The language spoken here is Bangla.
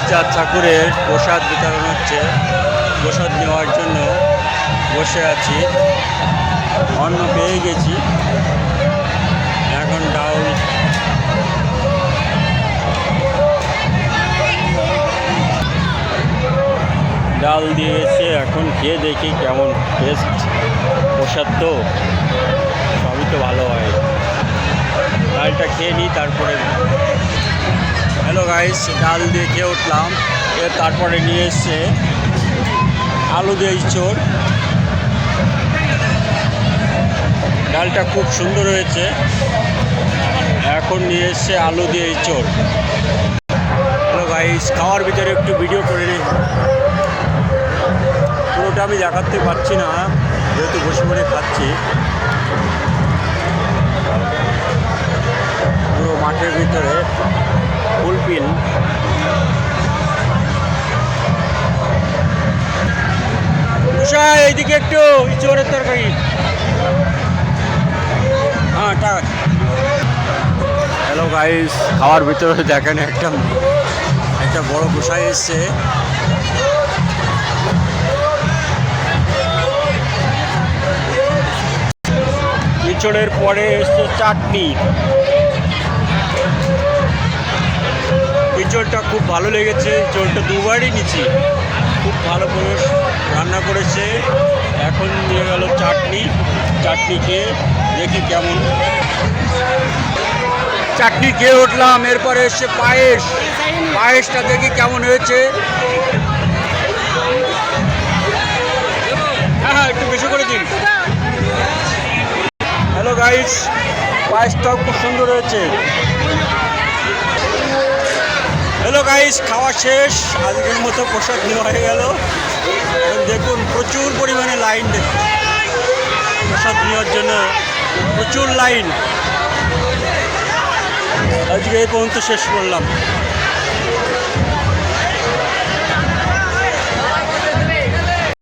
চাঁদ ঠাকুরের প্রসাদ বিতরণ হচ্ছে। প্রসাদ নেওয়ার জন্য বসে আছি, অন্ন পেয়ে গেছি, এখন ডাল দিয়েছে, এখন খেয়ে দেখি কেমন টেস্ট। প্রসাদ তো সবই তো ভালো হয়, ডালটা খেয়ে নিই তারপরে। হ্যালো গাইস, ডাল দিয়ে খেয়ে উঠলাম, তারপরে নিয়ে এসছে আলু দিয়ে ইঁচড়। ডালটা খুব সুন্দর হয়েছে। এখন নিয়ে এসছে আলু দিয়ে ইঁচড়। হ্যালো গাইস, খাওয়ার ভিতরে একটু ভিডিও করে নিই। পুরোটা আমি দেখাতে পারছি না, যেহেতু বসে বসে খাচ্ছি। পুরো মাঠের ভিতরে ফুলপিন। এইদিকে একটু ইঁচড়ের তরকারি। হ্যাঁ, ঠিক আছে। হ্যালো গাইস, খাওয়ার ভিতরে দেখেন একটা বড় গোসাই এসছে। ইঁচড়ের পরে এসছে চাটনি। ইঁচড়টা খুব ভালো লেগেছে, ইঁচড়টা দুবারই নিচ্ছি, খুব ভালো করে রান্না করেছে। এখন নিয়ে গেল চাটনি, চাটনি খেয়ে দেখি কেমন। চাটনি খেয়ে উঠলাম, এরপরে এসছে পায়েস। পায়েসটা দেখি কেমন হয়েছে। হ্যাঁ, একটু বেশি করে দিন। হ্যালো গাইস, পায়েসটাও খুব সুন্দর হয়েছে। হ্যালো গাইস, খাওয়া শেষ, আজকের মতো প্রসাদ নেওয়া হয়ে গেল। দেখুন প্রচুর পরিমাণে লাইন, দেখুন প্রসাদ নেওয়ার জন্য প্রচুর লাইন। আজকে এই পর্যন্ত শেষ করলাম।